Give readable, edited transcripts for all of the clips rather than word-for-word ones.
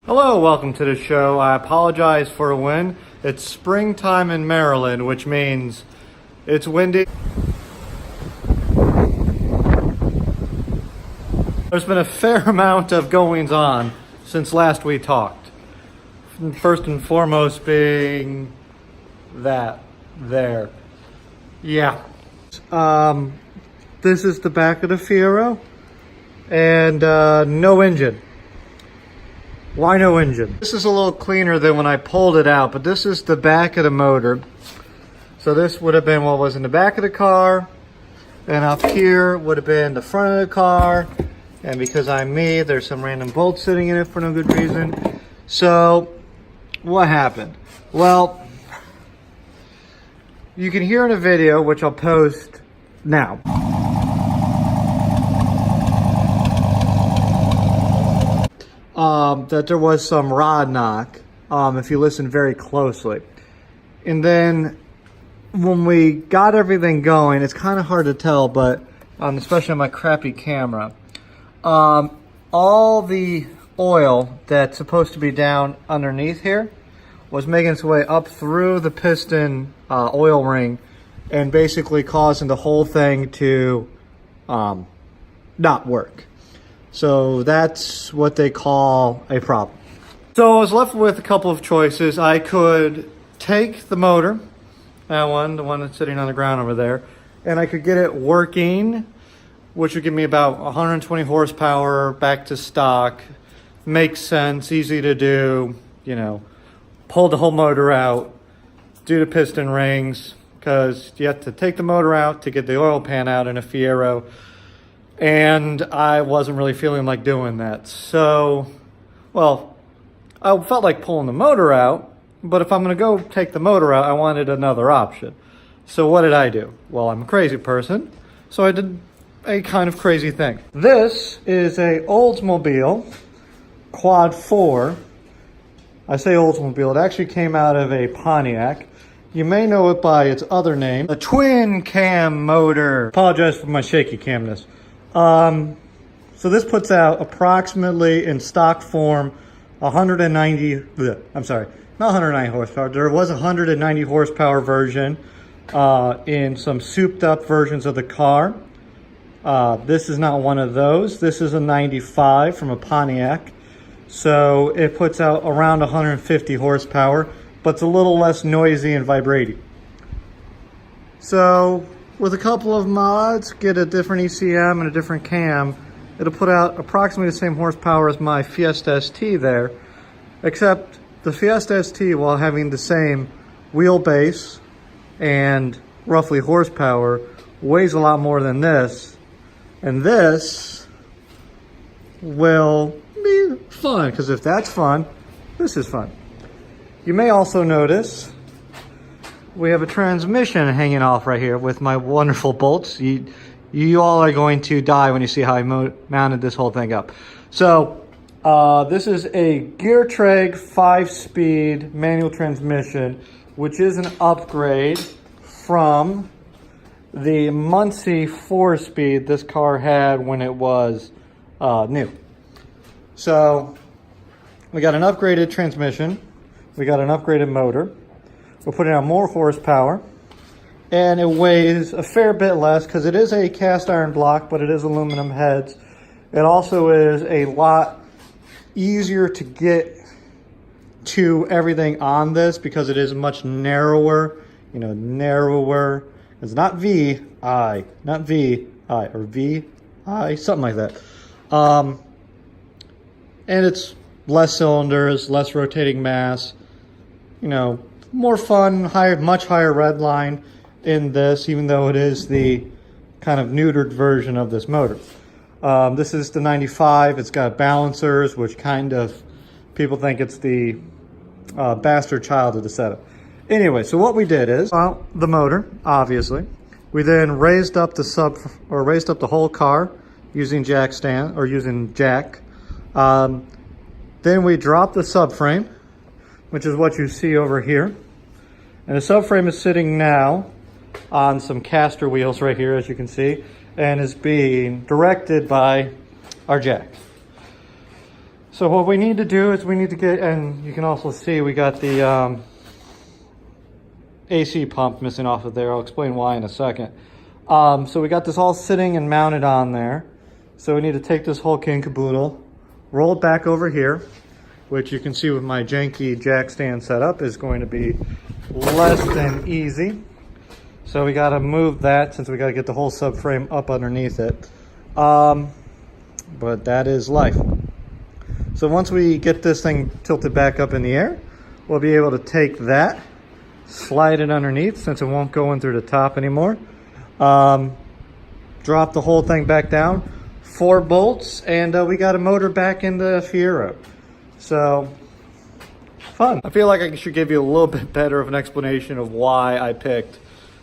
Hello, welcome to the show. I apologize for a wind. It's springtime in Maryland, which means it's windy. There's been a fair amount of goings on since last we talked. First and foremost being that there. Yeah. This is the back of the Fiero and no engine. Why no engine? This is a little cleaner than when I pulled it out, but this is the back of the motor. So this would have been what was in the back of the car, and up here would have been the front of the car. And because I'm me, there's some random bolts sitting in it for no good reason. So what happened? Well, you can hear in a video, which I'll post now. That there was some rod knock, if you listen very closely. And then when we got everything going, it's kind of hard to tell, but especially on my crappy camera, all the oil that's supposed to be down underneath here was making its way up through the piston oil ring and basically causing the whole thing to not work. So that's what they call a problem. So I was left with a couple of choices. I could take the motor, that one, the one that's sitting on the ground over there, and I could get it working, which would give me about 120 horsepower back to stock. Makes sense, easy to do, you know, pull the whole motor out, do the piston rings, because you have to take the motor out to get the oil pan out in a Fiero. And I wasn't really feeling like doing that. So, well, I felt like pulling the motor out, but if I'm gonna go take the motor out, I wanted another option. So what did I do? Well, I'm a crazy person, so I did a kind of crazy thing. This is a Oldsmobile Quad 4. I say Oldsmobile, it actually came out of a Pontiac. You may know it by its other name, a twin cam motor. Apologize for my shaky camness. So this puts out approximately in stock form 190, I'm sorry, not 190 horsepower. There was a 190 horsepower version in some souped up versions of the car. This is not one of those. This is a 95 from a Pontiac. So it puts out around 150 horsepower, but it's a little less noisy and vibrating. So with a couple of mods, get a different ECM and a different cam, it'll put out approximately the same horsepower as my Fiesta ST there, except the Fiesta ST, while having the same wheelbase and roughly horsepower, weighs a lot more than this. And this will be fun, because if that's fun, this is fun. You may also notice we have a transmission hanging off right here with my wonderful bolts. You all are going to die when you see how I mounted this whole thing up. So this is a Geartrag 5-speed manual transmission, which is an upgrade from the Muncie 4-speed this car had when it was new. So we got an upgraded transmission. We got an upgraded motor. We're putting out more horsepower, and it weighs a fair bit less because it is a cast iron block, but it is aluminum heads. It also is a lot easier to get to everything on this because it is much narrower, you know, narrower. It's not VI, not VI, or VI, something like that. And it's less cylinders, less rotating mass, you know, more fun, higher, much higher red line in this, even though it is the kind of neutered version of this motor. This is the 95. It's got balancers, which kind of, people think it's the bastard child of the setup. Anyway, so what we did is, well, the motor, obviously. We then raised up raised up the whole car using jack stand, or using jack. Then we dropped the subframe, which is what you see over here. And the subframe is sitting now on some caster wheels right here, as you can see, and is being directed by our jack. So what we need to do is we need to get, and you can also see we got the AC pump missing off of there. I'll explain why in a second. So we got this all sitting and mounted on there. So we need to take this whole kit and caboodle, roll it back over here, which you can see with my janky jack stand setup is going to be less than easy. So we got to move that since we got to get the whole subframe up underneath it. But that is life. So once we get this thing tilted back up in the air, we'll be able to take that, slide it underneath since it won't go in through the top anymore. Drop the whole thing back down, 4 bolts, and we got a motor back in the Fiero. So fun. I feel like I should give you a little bit better of an explanation of why I picked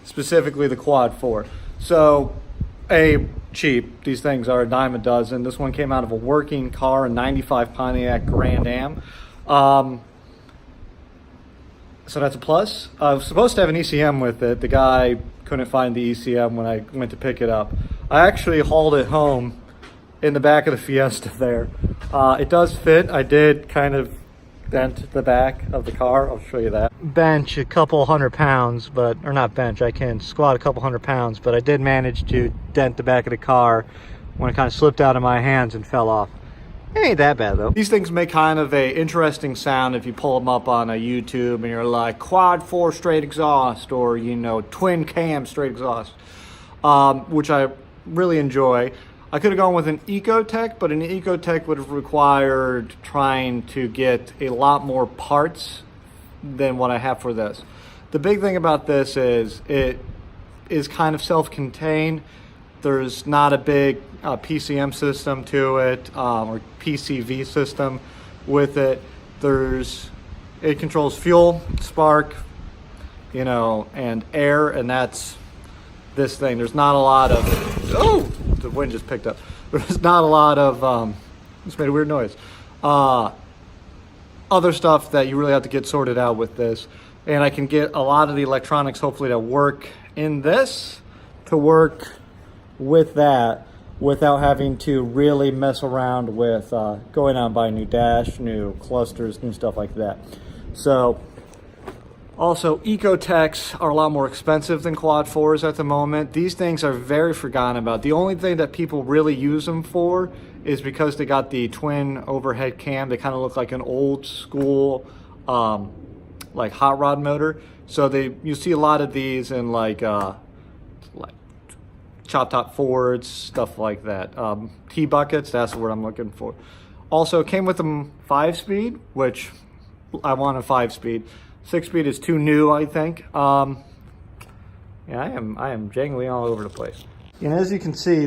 specifically the Quad 4. So cheap, these things are a dime a dozen. This one came out of a working car, a 95 Pontiac Grand Am. So that's a plus. I was supposed to have an ECM with it. The guy couldn't find the ECM when I went to pick it up. I actually hauled it home in the back of the Fiesta there. It does fit. I did kind of bent the back of the car. I'll show you that. Bench a couple 100 pounds, or not bench, I can squat a couple 100 pounds, but I did manage to dent the back of the car when it kind of slipped out of my hands and fell off. It ain't that bad though. These things make kind of a interesting sound if you pull them up on a YouTube and you're like Quad 4 straight exhaust, or you know, twin cam straight exhaust, which I really enjoy. I could have gone with an Ecotech, but an Ecotech would have required trying to get a lot more parts than what I have for this. The big thing about this is it is kind of self-contained. There's not a big PCM system to it, or PCV system with it. It controls fuel, spark, you know, and air, and that's this thing. There's not a lot of, the wind just picked up. There's not a lot of, just made a weird noise. Other stuff that you really have to get sorted out with this. And I can get a lot of the electronics hopefully to work in this, to work with that, without having to really mess around with going out and buying new dash, new clusters, new stuff like that. So, also, Ecotechs are a lot more expensive than Quad 4s at the moment. These things are very forgotten about. The only thing that people really use them for is because they got the twin overhead cam. They kind of look like an old school, like hot rod motor. So you see a lot of these in like chop top Fords, stuff like that. T-buckets, that's the word I'm looking for. Also, it came with them 5-speed, which I want a 5-speed. 6-speed is too new, I think. Yeah, I am jangling all over the place. And as you can see,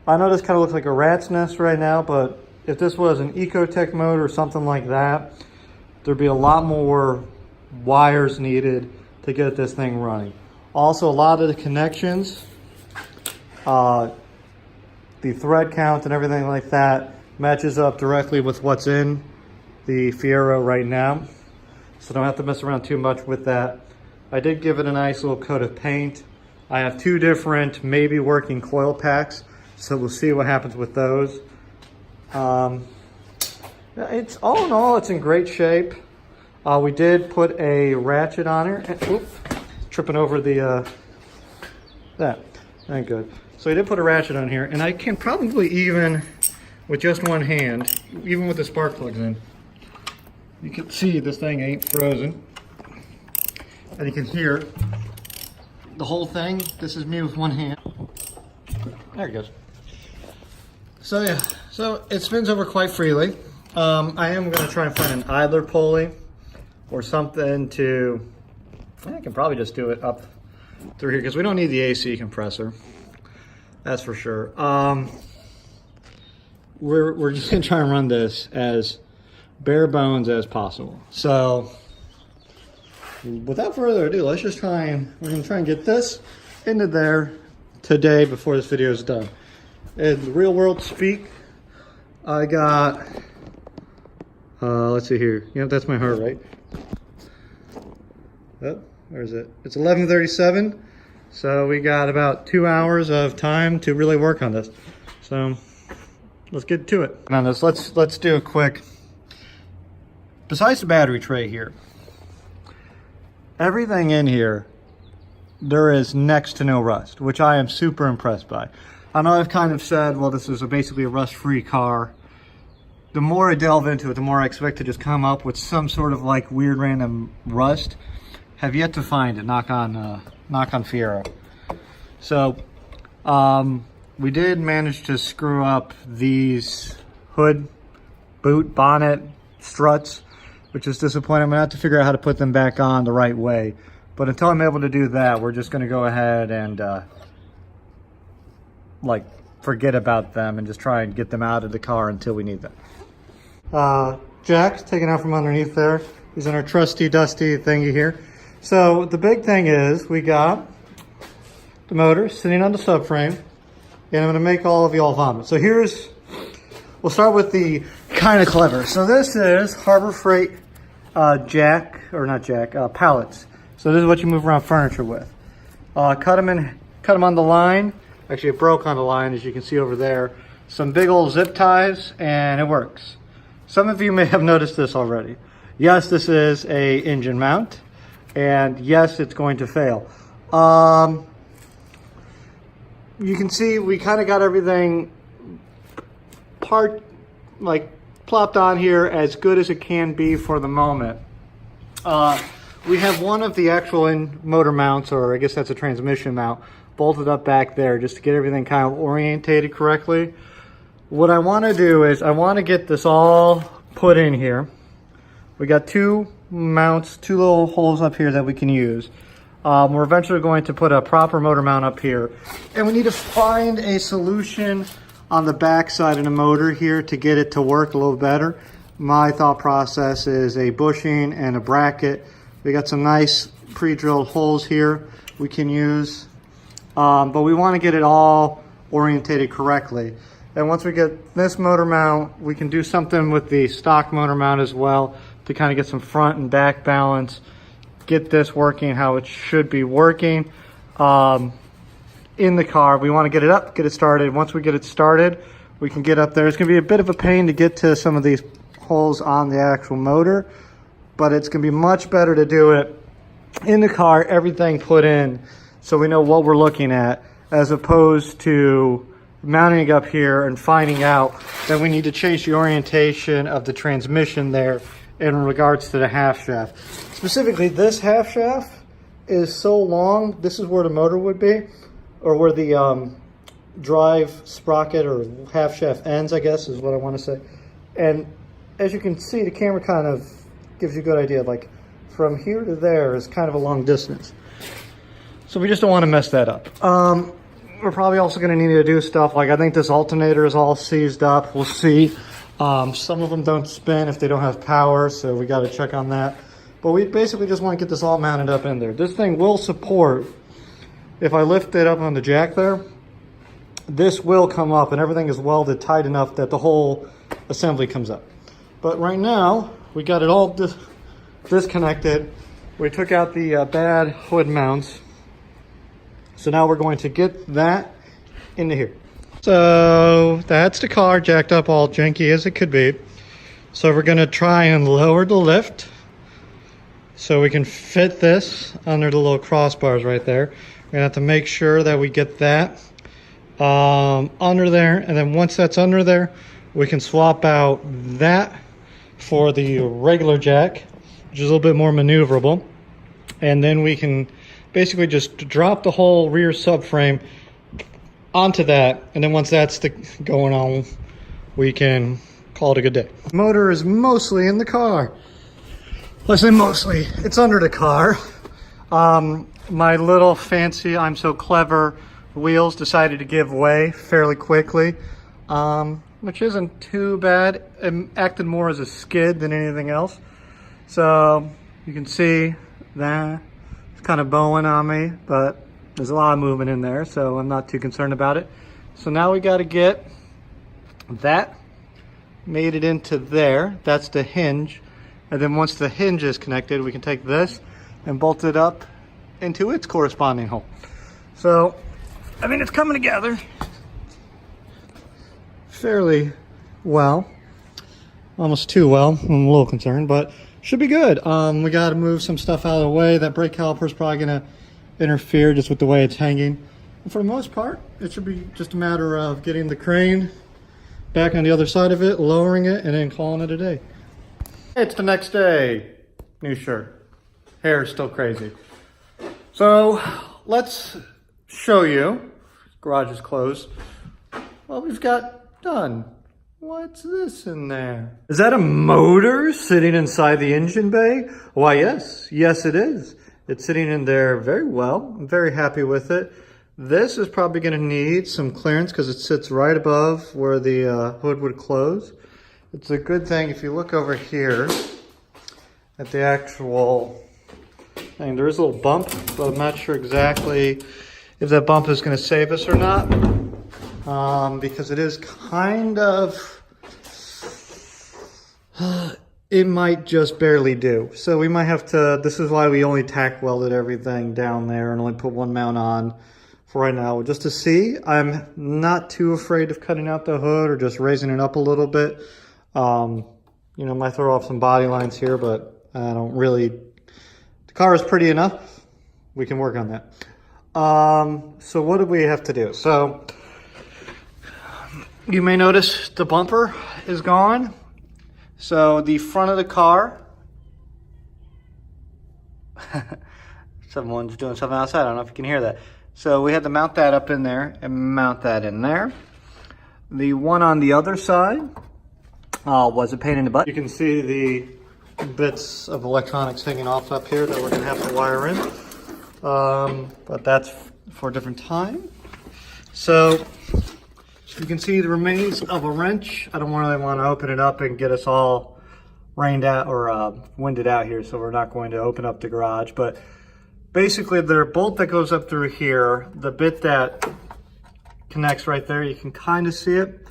I know this kind of looks like a rat's nest right now, but if this was an Ecotech mode or something like that, there'd be a lot more wires needed to get this thing running. Also, a lot of the connections, the thread count and everything like that matches up directly with what's in the Fiero right now. So don't have to mess around too much with that. I did give it a nice little coat of paint. I have 2 different maybe working coil packs, so we'll see what happens with those. It's all in all, it's in great shape. We did put a ratchet on her. Tripping over the that ain't good. So we did put a ratchet on here, and I can probably even with just one hand, even with the spark plugs in, you can see this thing ain't frozen, and you can hear the whole thing. This is me with one hand. There it goes. So yeah, so it spins over quite freely. I am going to try and find an idler pulley or something to, I can probably just do it up through here because we don't need the AC compressor. That's for sure. We're just going to try and run this as bare bones as possible. So without further ado, let's just we're going to try and get this into there today before this video is done. In real world speak, I got, let's see here. You know, that's my heart rate. Oh, where is it? It's 11:37. So we got about 2 hours of time to really work on this. So let's get to it. On this, let's do a quick. Besides the battery tray here, everything in here, there is next to no rust, which I am super impressed by. I know I've kind of said, well, this is basically a rust-free car. The more I delve into it, the more I expect to just come up with some sort of like weird random rust. Have yet to find it, knock on Fiero. So, we did manage to screw up these hood, boot, bonnet, struts, which is disappointing. I'm gonna have to figure out how to put them back on the right way. But until I'm able to do that, we're just gonna go ahead and like forget about them and just try and get them out of the car until we need them. Jack's taken out from underneath there. He's in our trusty dusty thingy here. So the big thing is we got the motor sitting on the subframe, and I'm gonna make all of y'all vomit. So we'll start with the kind of clever. So this is Harbor Freight pallets. So this is what you move around furniture with. Cut them on the line. Actually, it broke on the line, as you can see over there. Some big old zip ties, and it works. Some of you may have noticed this already. Yes, this is a engine mount, and yes, it's going to fail. You can see we kind of got everything plopped on here as good as it can be for the moment. We have one of the actual motor mounts, or I guess that's a transmission mount, bolted up back there just to get everything kind of orientated correctly. What I want to do is I want to get this all put in here. We got two mounts, two little holes up here that we can use. We're eventually going to put a proper motor mount up here, and we need to find a solution on the back side of the motor here to get it to work a little better. My thought process is a bushing and a bracket. We got some nice pre-drilled holes here we can use, but we want to get it all orientated correctly. And once we get this motor mount, we can do something with the stock motor mount as well to kind of get some front and back balance, get this working how it should be working in the car. We want to get it up, get it started. Once we get it started, we can get up there. It's going to be a bit of a pain to get to some of these holes on the actual motor, but it's going to be much better to do it in the car, everything put in, so we know what we're looking at, as opposed to mounting it up here and finding out that we need to change the orientation of the transmission there in regards to the half shaft. Specifically, this half shaft is so long, this is where the motor would be, or where the drive sprocket or half shaft ends, I guess is what I want to say. And as you can see, the camera kind of gives you a good idea, like from here to there is kind of a long distance. So we just don't want to mess that up. We're probably also going to need to do stuff like, I think this alternator is all seized up. We'll see. Some of them don't spin if they don't have power, so we got to check on that. But we basically just want to get this all mounted up in there. This thing will support, if I lift it up on the jack there, this will come up and everything is welded tight enough that the whole assembly comes up. But right now, we got it all disconnected. We took out the bad hood mounts. So now we're going to get that into here. So that's the car jacked up all janky as it could be. So we're going to try and lower the lift so we can fit this under the little crossbars right there. We're going to have to make sure that we get that under there. And then once that's under there, we can swap out that for the regular jack, which is a little bit more maneuverable. And then we can basically just drop the whole rear subframe onto that, and then once that's going on, we can call it a good day. The motor is mostly in the car. I say mostly, it's under the car. My little fancy, I'm so clever wheels decided to give way fairly quickly, which isn't too bad. It acted more as a skid than anything else. So you can see that. Kind of bowing on me, but there's a lot of movement in there, so I'm not too concerned about it. So now we got to get that made it into there. That's the hinge, and then once the hinge is connected, we can take this and bolt it up into its corresponding hole. So I mean, it's coming together fairly well. Almost too well. I'm a little concerned, but should be good. We got to move some stuff out of the way. That brake caliper is probably going to interfere just with the way it's hanging. And for the most part, it should be just a matter of getting the crane back on the other side of it, lowering it, and then calling it a day. It's the next day. New shirt. Hair is still crazy. So let's show you. Garage is closed. What we've got done. What's this in there? Is that a motor sitting inside the engine bay? Why, yes. Yes, it is. It's sitting in there very well. I'm very happy with it. This is probably going to need some clearance because it sits right above where the hood would close. It's a good thing if you look over here at the actual thing. There is a little bump, but I'm not sure exactly if that bump is going to save us or not. Because it is kind of, it might just barely do. So we might have to, this is why we only tack welded everything down there and only put one mount on for right now, just to see. I'm not too afraid of cutting out the hood or just raising it up a little bit. You know, might throw off some body lines here, but I don't really, the car is pretty enough. We can work on that. So what do we have to do? So you may notice the bumper is gone. So the front of the car, someone's doing something outside. I don't know if you can hear that. So we had to mount that up in there and mount that in there. The one on the other side was a pain in the butt. You can see the bits of electronics hanging off up here that we're gonna have to wire in. But that's for a different time. So you can see the remains of a wrench. I don't really want to open it up and get us all rained out or winded out here, so we're not going to open up the garage. But basically, the bolt that goes up through here, the bit that connects right there, you can kind of see it.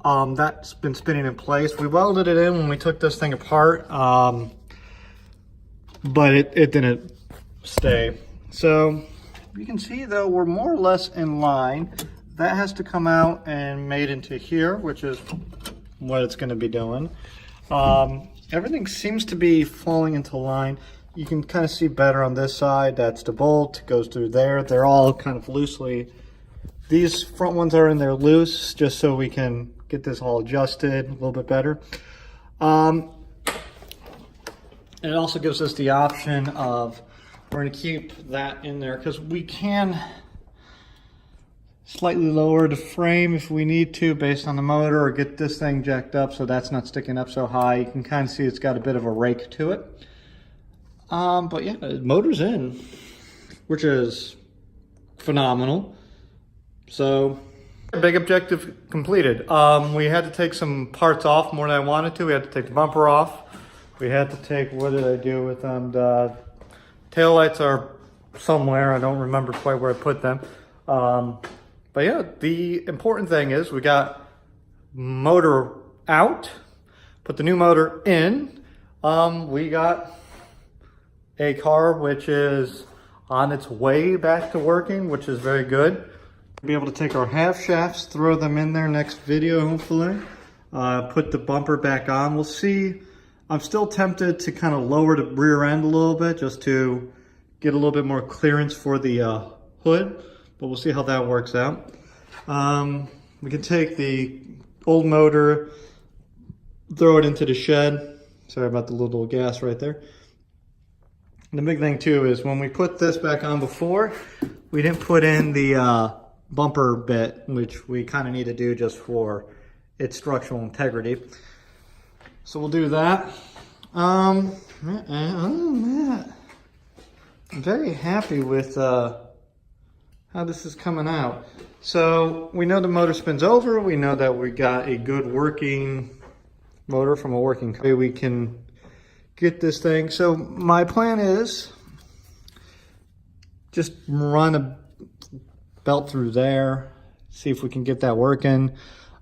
That's been spinning in place. We welded it in when we took this thing apart, but it didn't stay. So you can see, though, we're more or less in line. That has to come out and made into here, which is what it's going to be doing. Everything seems to be falling into line. You can kind of see better on this side. That's the bolt, goes through there. They're all kind of loosely. These front ones are in there loose, just so we can get this all adjusted a little bit better. And it also gives us the option of, we're going to keep that in there because we can slightly lower the frame if we need to based on the motor, or get this thing jacked up so that's not sticking up so high. You can kind of see it's got a bit of a rake to it. But yeah, the motor's in, which is phenomenal. So big objective completed. We had to take some parts off more than I wanted to. We had to take the bumper off. We had to take, what did I do with them? The taillights are somewhere. I don't remember quite where I put them. But yeah, the important thing is we got motor out, put the new motor in. We got a car which is on its way back to working, which is very good. We'll be able to take our half shafts, throw them in there next video, hopefully. Put the bumper back on. We'll see. I'm still tempted to kind of lower the rear end a little bit just to get a little bit more clearance for the hood. But we'll see how that works out. We can take the old motor, throw it into the shed. Sorry about the little gas right there. And the big thing too is when we put this back on before, we didn't put in the bumper bit, which we kind of need to do just for its structural integrity. So we'll do that. Other than that, I'm very happy with how this is coming out. So we know the motor spins over. We know that we got a good working motor from a working company. We can get this thing. So my plan is just run a belt through there, see if we can get that working.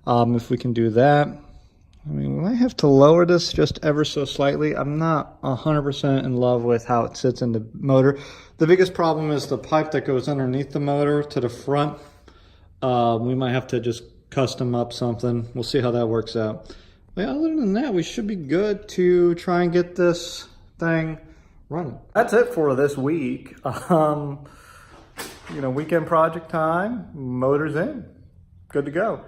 If we can do that, I mean, we might have to lower this just ever so slightly. I'm not 100% in love with how it sits in the motor. The biggest problem is the pipe that goes underneath the motor to the front. We might have to just custom up something. We'll see how that works out. But other than that, we should be good to try and get this thing running. That's it for this week. Weekend project time, motor's in, good to go.